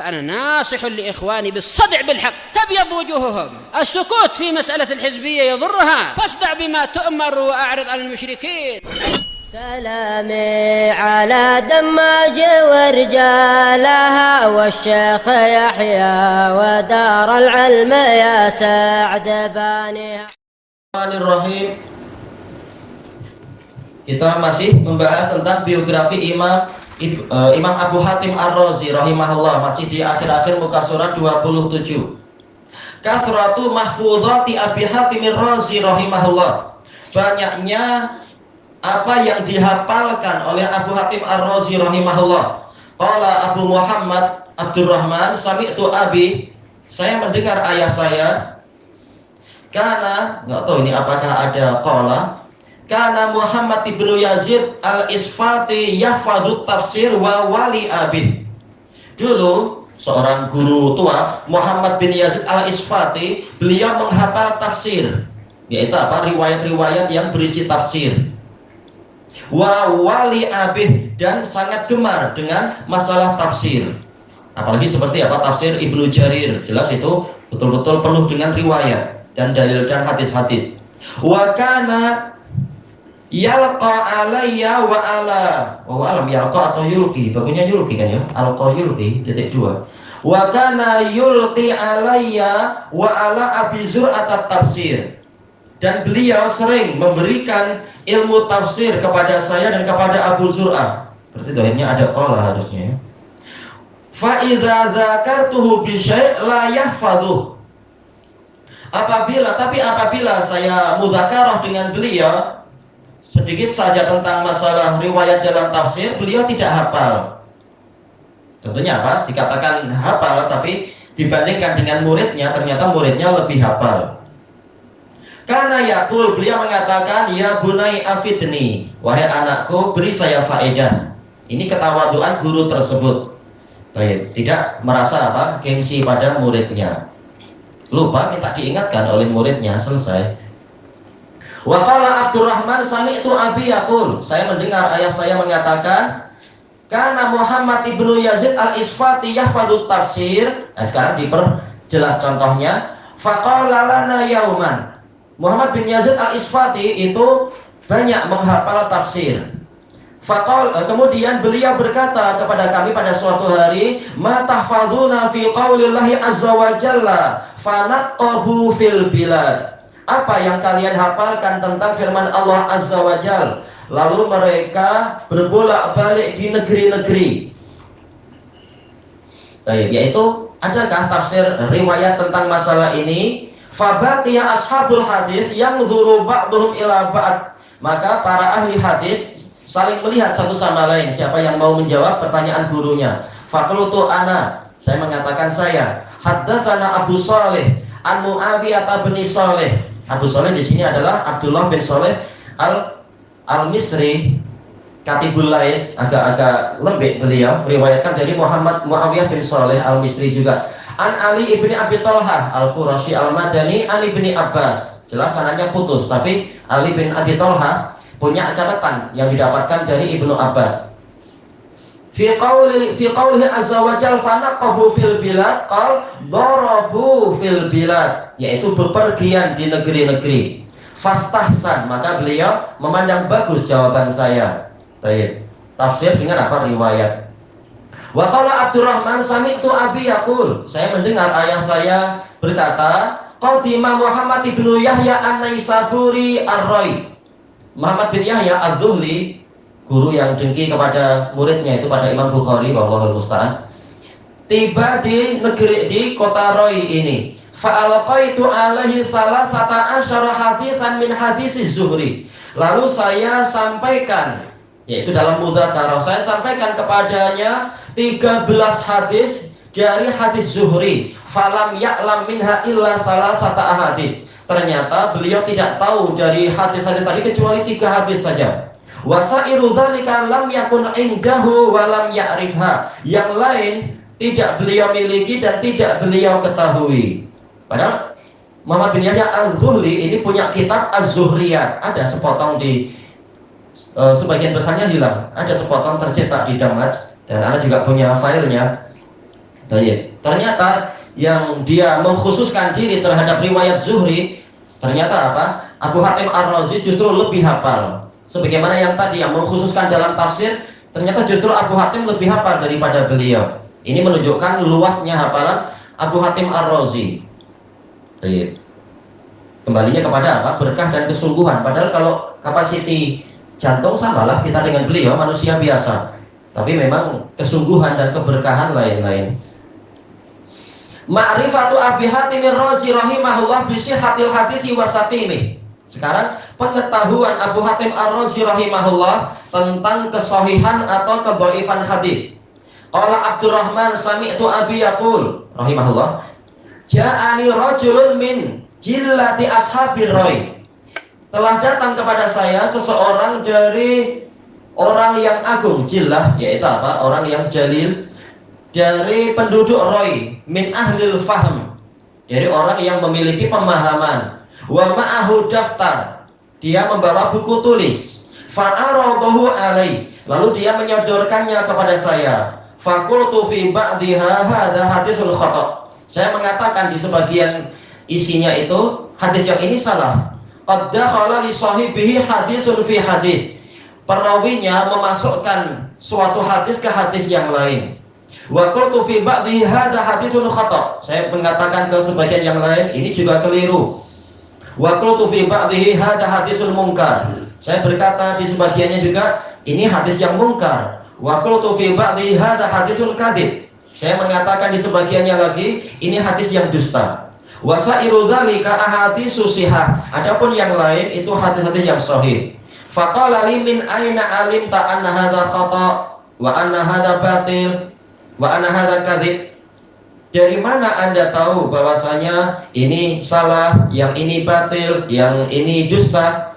فأنا ناصح لإخواني بالصدع بالحق تبيض وجوههم. السكوت في مسألة الحزبية يضرها، فاصدع بما تؤمر وأعرض عن المشركين. سلامي على دماج ورجالها والشيخ يحيى ودار العلم يا سعد بانيها. Bismillahirrahmanirrahim. Kita masih membahas tentang biografi Imam Abu Hatim Ar-Razi rahimahullah, masih di akhir-akhir muka surat 27. Kasratu mahfudhati Abi Hatim Ar-Razi rahimahullah. Banyaknya apa yang dihafalkan oleh Abu Hatim Ar-Razi rahimahullah. Qala Abu Muhammad Abdurrahman sami'tu abi, saya mendengar ayah saya. Karena nggak tahu ini apakah ada qala. Karena Muhammad ibnu Yazid al-Isfati yahfadut tafsir wa wali abih. Dulu seorang guru tua, Muhammad bin Yazid al-Isfati, beliau menghafal tafsir, yaitu apa? Riwayat-riwayat yang berisi tafsir. Wa wali abih, dan sangat gemar dengan masalah tafsir. Apalagi seperti apa? Tafsir Ibnu Jarir, jelas itu betul-betul penuh dengan riwayat dan dalil dan hadis-hadis. Wa kana yalqa alayya wa ala alam yalqa atau yulqi, bagusnya yulqi kan ya, alqa yulqi .2. Wa kana yulqi alayya wa ala Abi Zur'at at-tafsir, dan beliau sering memberikan ilmu tafsir kepada saya dan kepada Abu Zur'ah. Berarti dohirnya ada qala harusnya ya. Fa idza dzakartuhu bi syai' la yahfadhuh. Apabila saya mudzakarah dengan beliau sedikit saja tentang masalah riwayat dalam tafsir, beliau tidak hafal. Tentunya apa? Dikatakan hafal, tapi dibandingkan dengan muridnya, ternyata muridnya lebih hafal. Karena yaqul, beliau mengatakan, ya bunai afidni, wahai anakku, beri saya faedah. Ini ketawaduan guru tersebut. Tidak merasa apa? Gengsi pada muridnya. Lupa minta diingatkan oleh muridnya, selesai. Wa qala Abdurrahman sami'tu abi yaqul, saya mendengar ayah saya mengatakan, karena Muhammad ibnu Yazid al-Isfati yahfadut tafsir. Nah, sekarang diperjelas contohnya. Faqala lana yauman, Muhammad bin Yazid al-Isfati itu banyak menghafal tafsir. Kemudian beliau berkata kepada kami pada suatu hari, ma tahfadzuna fi qaulillahi azza wa jalla fanaqabu fil bilad. Apa yang kalian hafalkan tentang firman Allah azza wa jalla, lalu mereka berbolak-balik di negeri-negeri. Yaitu adakah tafsir riwayat tentang masalah ini? Fabaqiya ashabul hadis yang dzuru ba'dhum ila ba'd. Maka para ahli hadis saling melihat satu sama lain, siapa yang mau menjawab pertanyaan gurunya. Faqultu ana, saya mengatakan saya. Haddatsana Abu Shalih an Muawiyah bin Shalih. Abu Shalih di sini adalah Abdullah bin Shalih al-Misri, Katibul Lais, agak lembek beliau, meriwayatkan dari Muawiyah bin Shalih al-Misri juga. An Ali ibni Abi Thalhah al-Qurashi al-Madani an ibni Abbas. Jelas sanadnya putus, tapi Ali bin Abi Thalhah punya catatan yang didapatkan dari Ibnu Abbas. Fi qaulihi azza wa jalla fanaqabu fil bilad qal darabu fil bilad, yaitu bepergian di negeri-negeri. Fastahsan, maka beliau memandang bagus jawaban saya. Baik. Tafsir dengan apa? Riwayat. Wa qala Abdurrahman sami'tu abi yaqul, saya mendengar ayah saya berkata, qadima Muhammad ibnu Yahya an-Naisaburi ar-Rai. Muhammad bin Yahya az-Zuhli, guru yang dengki kepada muridnya itu pada Imam Bukhari, wallahul musta'an, tiba di kota Rai ini. Fa'alqaitu alaihi salasata asyara hadisan min hadisi Zuhri. Lalu saya sampaikan, yaitu dalam mudzakarah, saya sampaikan kepadanya 13 hadis dari hadis Zuhri. Falam ya'lam minha illa salasata ahadis. Ternyata beliau tidak tahu dari hadis-hadis tadi kecuali 3 hadis saja. Wasairu dzalika lam yakun indahu wa lam ya'rifha. Yang lain tidak beliau miliki dan tidak beliau ketahui. Padahal Muhammad bin Yahya az-Zuhli ini punya kitab Az-Zuhriyat. Ada sepotong di sebagian besarnya hilang. Ada sepotong tercetak di Damaj dan Anda juga punya filenya. Ternyata yang dia mengkhususkan diri terhadap riwayat Zuhri, ternyata apa? Abu Hatim Ar-Razi justru lebih hafal. Sebagaimana yang tadi yang mengkhususkan dalam tafsir, ternyata justru Abu Hatim lebih hafal daripada beliau. Ini menunjukkan luasnya hafalan Abu Hatim Ar-Razi. Kembalinya kepada apa? Berkah dan kesungguhan. Padahal kalau kapasiti jantung samalah kita dengan beliau, manusia biasa. Tapi memang kesungguhan dan keberkahan lain-lain. Ma'rifatu Abi Hatim Ar-Razi rahimahullah bi sihhatil hadits wa saqimih. Sekarang pengetahuan Abu Hatim Ar-Razi rahimahullah tentang kesahihan atau kedhaifan hadis. Qala Abdurrahman sami'tu Abi yaqul rahimahullah, ja'ani rajulun min jillati ashabir rai. Telah datang kepada saya seseorang dari orang yang agung, jillah yaitu apa? Orang yang jalil, dari penduduk Roy, min ahlil fahm, dari orang yang memiliki pemahaman. Wa ma'ahu daftar, dia membawa buku tulis. Fa'aradahu alai, lalu dia menyodorkannya kepada saya. Faqultu fi ba'diha hadza hadisul khata'. Saya mengatakan di sebagian isinya itu hadis yang ini salah. Qad dakhala li sahibihi hadisun fi hadis. Perawinya memasukkan suatu hadis ke hadis yang lain. Wa qultu fi ba'dhi hadza hadisun khata'. Saya mengatakan ke sebagian yang lain ini juga keliru. Wa qultu fi ba'dhi hadza hadisul munkar. Saya berkata di sebagiannya juga ini hadis yang munkar. Wa qultu fi ba'dhi hadza hadisul kadhib. Saya mengatakan di sebagiannya lagi ini hadis yang dusta. Wa sa'iru dzalika ahaditsu shihah. Adapun yang lain itu hadis-hadis yang sahih. Faqala li min aina alimta anna hadza khata' wa anna hadza batil wa anna hadza kadzib. Dari mana Anda tahu bahwasanya ini salah, yang ini batil, yang ini dusta?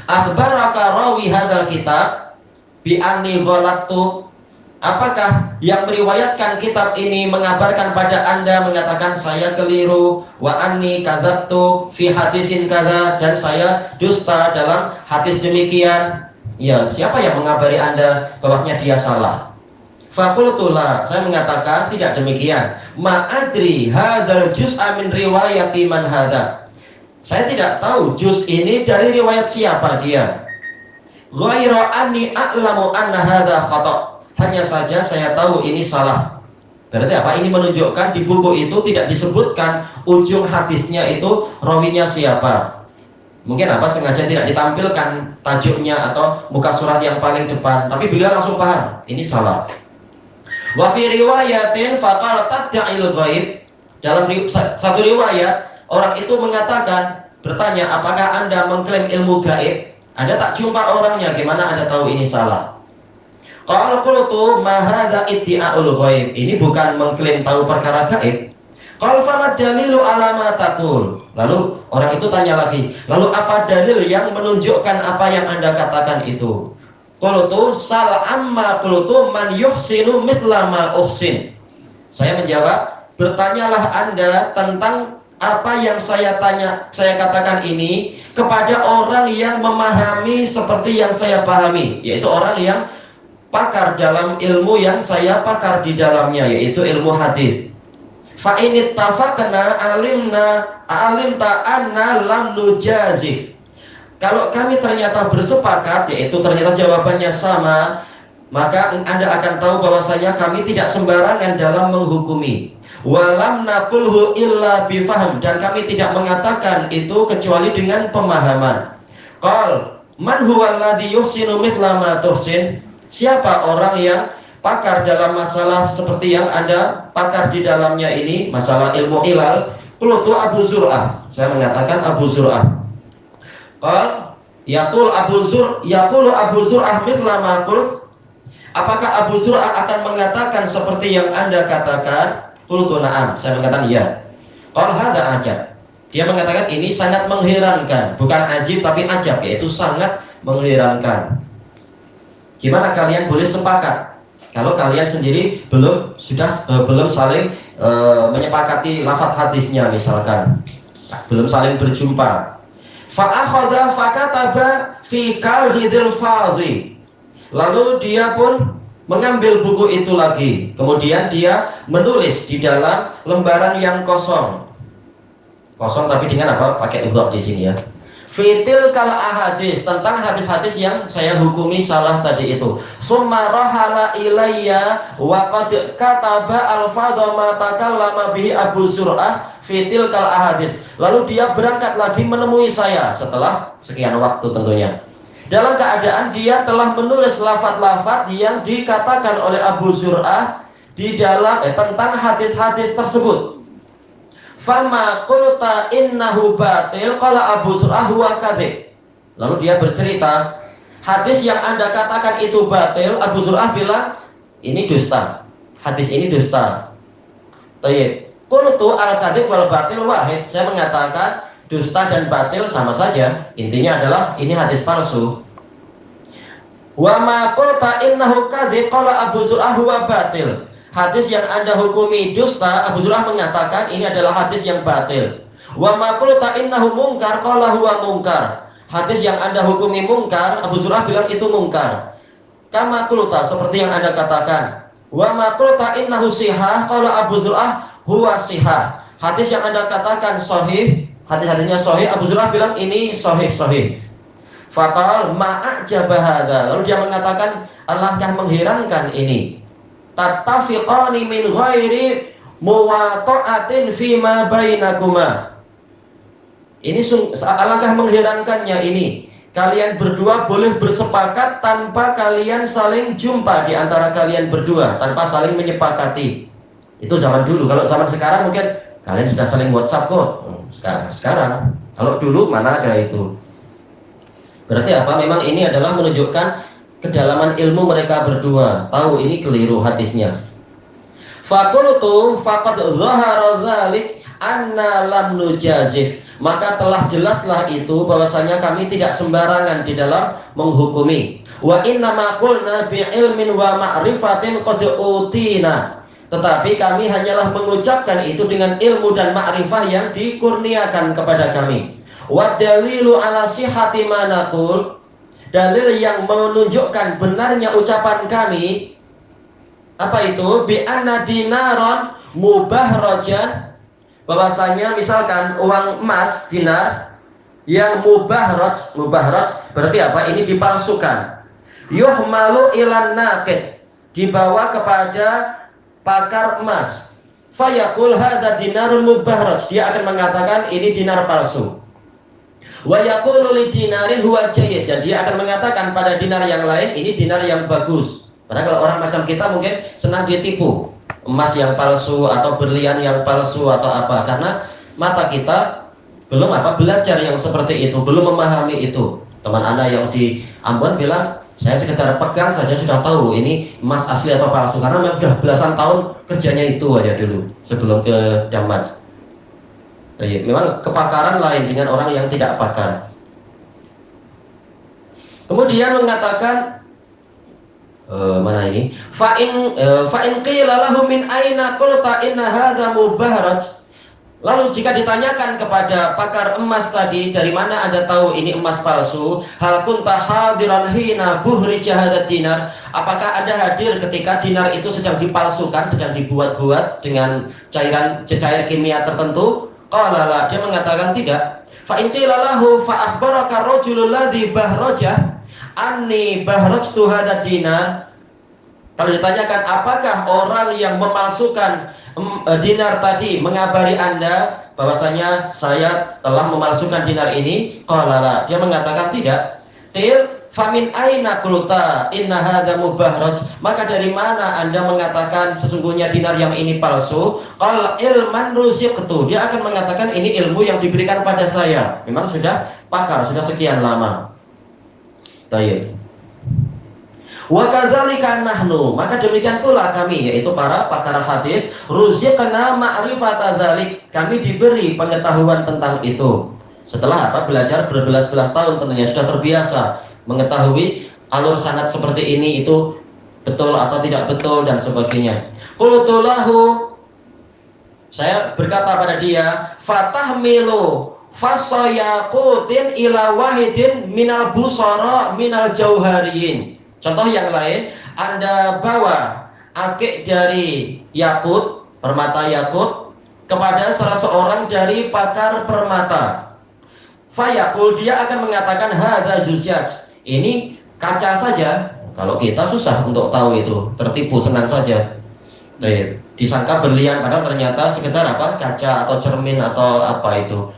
Akhbaraka rawi hadzal kitab bi anni ghalattu. Apakah yang meriwayatkan kitab ini mengabarkan pada Anda mengatakan saya keliru, wa anni kadzabtu fi hadisin kadza, dan saya dusta dalam hadis demikian? Ya, siapa yang mengabari Anda bahwasanya dia salah? Faqultulah, saya mengatakan tidak demikian. Ma'adri hadzal juz'a min riwayati man hadza. Saya tidak tahu juz ini dari riwayat siapa dia. Ghairu anni a'lamu anna hadza khata'. Hanya saja saya tahu ini salah. Berarti apa? Ini menunjukkan di buku itu tidak disebutkan ujung hadisnya itu rawinya siapa. Mungkin apa sengaja tidak ditampilkan tajuknya atau muka surat yang paling depan, tapi beliau langsung paham ini salah. Wa fi riwayatin faqala tad'il ghaib. Dalam satu riwayat orang itu mengatakan, bertanya, apakah Anda mengklaim ilmu gaib? Anda tak jumpa orangnya, gimana Anda tahu ini salah? Qala qultu ma hadza iddi'aul ghaib. Ini bukan mengklaim tahu perkara gaib. Qala fa dalilu ala ma taqul. Lalu orang itu tanya lagi, lalu apa dalil yang menunjukkan apa yang Anda katakan itu? Qultu sal amma qultu man yuhsinu mithla ma uhsin. Saya menjawab, bertanyalah Anda tentang apa yang saya katakan ini kepada orang yang memahami seperti yang saya pahami, yaitu orang yang pakar dalam ilmu yang saya pakar di dalamnya, yaitu ilmu hadis. Fa in ittafaqna alimta anna lam nujazih. Kalau kami ternyata bersepakat, yaitu ternyata jawabannya sama, maka Anda akan tahu bahwasanya kami tidak sembarangan dalam menghukumi. Walam naqulhu illa bifahm, dan kami tidak mengatakan itu kecuali dengan pemahaman. Qal man huwa alladhi yuhsinu mithla ma tuhsin. Siapa orang yang pakar dalam masalah seperti yang Anda pakar di dalamnya ini, masalah ilmu ilal? Qultu Abu Zur'ah. Saya mengatakan Abu Zur'ah. Qal yaqulu Abu Zur'ah mithla ma qult. Apakah Abu Zur'ah akan mengatakan seperti yang Anda katakan? Qultu na'am. Saya mengatakan iya. Qal hadza ajab. Dia mengatakan ini sangat mengherankan, bukan ajib tapi ajab, yaitu sangat mengherankan. Gimana kalian boleh sepakat kalau kalian sendiri belum saling menyepakati lafaz hadisnya, misalkan belum saling berjumpa. Fa akhadha fakataba fi kalhidil fadhi. Lalu dia pun mengambil buku itu lagi, kemudian dia menulis di dalam lembaran yang kosong tapi dengan apa? Pakai huruf di sini ya. Fitil kal ahadis, tentang hadis-hadis yang saya hukumi salah tadi itu. Summa rahala ilayya wa qad kataba al-fadha ma takallama bihi Abu Zur'ah fitil kal ahadis. Lalu dia berangkat lagi menemui saya setelah sekian waktu tentunya. Dalam keadaan dia telah menulis lafaz-lafaz yang dikatakan oleh Abu Zur'ah di dalam tentang hadis-hadis tersebut. Fama qulta innahu batil qala Abu Zur'ah huwa kadzib. Lalu dia bercerita, hadis yang Anda katakan itu batil, Abu Zur'ah bilang ini dusta. Hadis ini dusta. Tayyib. Qultu al-kadzib wal batil wahid. Saya mengatakan dusta dan batil sama saja. Intinya adalah ini hadis palsu. Wa ma qulta innahu kadzib qala Abu Zur'ah huwa batil. Hadis yang Anda hukumi dusta, Abu Zur'ah mengatakan ini adalah hadis yang batil. Wa ma qulta innahu munkar qala huwa munkar. Hadis yang Anda hukumi munkar, Abu Zur'ah bilang itu munkar. Kama qulta, seperti yang Anda katakan. Wa ma qulta innahu sihah qala Abu Zur'ah huwa sihah. Hadis yang Anda katakan sahih, hadis-hadisnya sahih, Abu Zur'ah bilang ini sahih. Faqal ma'ajaba hadza. Lalu dia mengatakan alangkah mengherankan ini. Tattafiqani min ghairi muwata'atin fima bainakuma. Ini alangkah mengherankannya ini. Kalian berdua boleh bersepakat tanpa kalian saling jumpa di antara kalian berdua, tanpa saling menyepakati. Itu zaman dulu. Kalau zaman sekarang mungkin kalian sudah saling WhatsApp kok. Sekarang. Kalau dulu mana ada itu. Berarti apa? Memang ini adalah menunjukkan kedalaman ilmu mereka berdua. Tahu ini keliru hadisnya. Faqultu faqad dhahara dzalik anna lam nujazif. Maka telah jelaslah itu bahwasanya kami tidak sembarangan di dalam menghukumi. Wa inna ma qulna bi ilmin wa ma'rifatin qad utina. Tetapi kami hanyalah mengucapkan itu dengan ilmu dan ma'rifah yang dikurniakan kepada kami. Wa dalilu ala sihhati ma naqul. Dalil yang menunjukkan benarnya ucapan kami apa itu? Bi anna dinaron mubahrajan, bahwasanya misalkan uang emas dinar yang mubahraj berarti apa? Ini dipalsukan. Yuhmalu ilan naqid, dibawa kepada pakar emas. Fayaqul hadza dinarun mubahraj, dia akan mengatakan ini dinar palsu. Wa yaqulu li dinarin huwa jayyid, dan dia akan mengatakan pada dinar yang lain ini dinar yang bagus. Padahal kalau orang macam kita mungkin senang ditipu, emas yang palsu atau berlian yang palsu atau apa, karena mata kita belum belajar yang seperti itu, belum memahami itu. Teman Anda yang di Ambon bilang, saya sekedar pegang saja sudah tahu ini emas asli atau palsu, karena memang sudah belasan tahun kerjanya itu aja dulu sebelum ke Damas. Memang kepakaran lain dengan orang yang tidak pakar. Kemudian mengatakan mana ini? Fa in qila lahu min aina qulta inna hadza mubahraj. Lalu jika ditanyakan kepada pakar emas tadi, dari mana Anda tahu ini emas palsu? Hal kunta hadiran hina buhrija hadzal dinar? Apakah Anda hadir ketika dinar itu sedang dipalsukan, sedang dibuat-buat dengan cecair kimia tertentu? Qala la, dia mengatakan tidak. Fa in qila lahu fa akhbaraka ar-rajulul ladzi bahraja anni bahrajtu hadzal dinar. Kalau ditanyakan apakah orang yang memalsukan dinar tadi mengabari Anda bahwasanya saya telah memalsukan dinar ini? Qala la, dia mengatakan tidak. Til famin aina qulta inna hadza mubahraj, maka dari mana Anda mengatakan sesungguhnya dinar yang ini palsu? Qal ilman ruziqtu, dia akan mengatakan ini ilmu yang diberikan pada saya, memang sudah pakar, sudah sekian lama. Tayyib. Wa kadzalika nahnu, maka demikian pula kami, yaitu para pakar hadis, ruziqna ma'rifata dzalik, kami diberi pengetahuan tentang itu. Setelah belajar berbelas-belas tahun tentunya sudah terbiasa mengetahui alur sanad seperti ini itu betul atau tidak betul dan sebagainya. Qultu lahu, saya berkata pada dia, fatahmilu fasayaqutin ila wahidin minal busara minal jauhariyin. Contoh yang lain, Anda bawa akik dari yakut, permata yakut, kepada salah seorang dari pakar permata. Fayaqul, dia akan mengatakan hadza zujaj. Ini kaca saja. Kalau kita susah untuk tahu itu, tertipu senang saja. Disangka berlian padahal ternyata sekedar apa? Kaca atau cermin atau apa itu.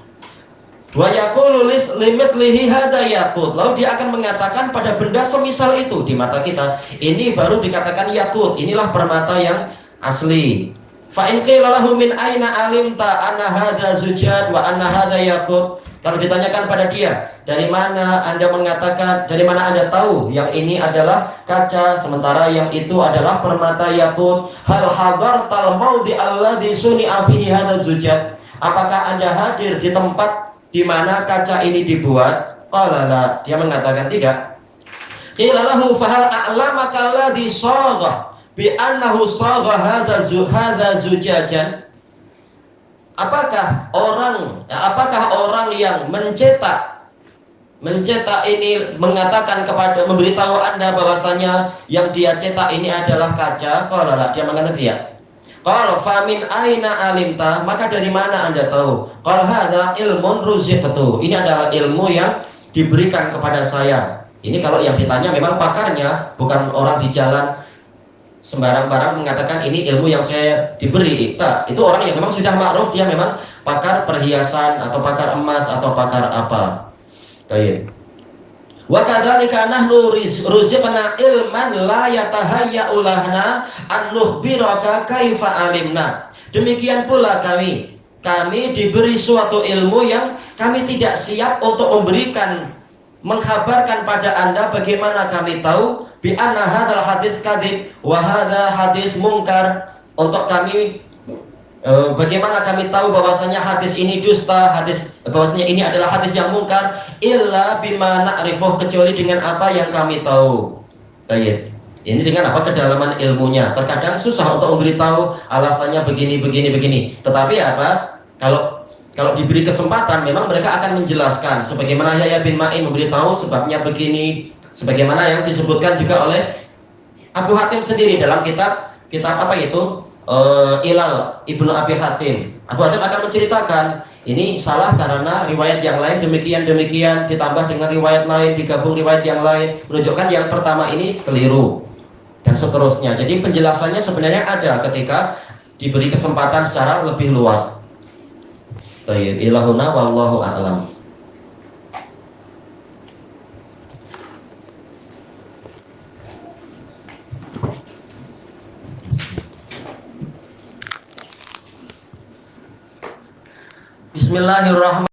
Wa yaqulu limithlihi hadza yaqut. Lalu dia akan mengatakan pada benda semisal itu di mata kita, ini baru dikatakan yaqut. Inilah permata yang asli. Fa in qila lahu min aina alimta anna hadza zujat wa anna hadza yaqut. Kalau ditanyakan pada dia, dari mana Anda mengatakan, dari mana Anda tahu yang ini adalah kaca sementara yang itu adalah permata yaqut? Hal hadartal maudi alladzi suni'a fihi hadza zujat. Apakah Anda hadir di tempat di mana kaca ini dibuat? Qala la, dia mengatakan tidak. Qila lahu fa hal a'lamaka alladzi sagha bi annahu sagha hadza zujajan. Apakah orang yang mencetak ini mengatakan kepada, memberitahu Anda bahwasanya yang dia cetak ini adalah kaca? Qala la, dia mengatakan tidak. Qala fa min aina alimta, maka dari mana Anda tahu? Qala hadza ilmun ruziqtu, ini adalah ilmu yang diberikan kepada saya. Ini kalau yang ditanya memang pakarnya, bukan orang di jalan sembarang-barang mengatakan ini ilmu yang saya diberi. Itu orang yang memang sudah ma'ruf, dia memang pakar perhiasan atau pakar emas atau pakar apa. Baik. Wa kadzalika nahnu ruziqna ilman la yatahayya'u lahna an nukhbiraka kaifa alimna. Demikian pula kami diberi suatu ilmu yang kami tidak siap untuk menghabarkan pada Anda bagaimana kami tahu bi anna hadzal hadis kadzib wa hadza hadis munkar. Untuk kami bagaimana kami tahu bahwasanya hadis ini dusta, bahwasanya ini adalah hadis yang mungkar, illa bima na'rifuh, kecuali dengan apa yang kami tahu. Baik. Ini dengan apa? Kedalaman ilmunya. Terkadang susah untuk memberitahu alasannya begini. Tetapi apa? Kalau diberi kesempatan memang mereka akan menjelaskan sebagaimana Yahya bin Ma'in memberitahu sebabnya begini, sebagaimana yang disebutkan juga oleh Abu Hatim sendiri dalam kitab apa itu? Ilal Ibnu Abi Hatim. Abu Hatim akan menceritakan ini salah karena riwayat yang lain demikian ditambah dengan riwayat lain, digabung riwayat yang lain, menunjukkan yang pertama ini keliru dan seterusnya. Jadi penjelasannya sebenarnya ada ketika diberi kesempatan secara lebih luas. Baik, ilahuna wallahu a'lam. Bismillahirrahmanirrahim.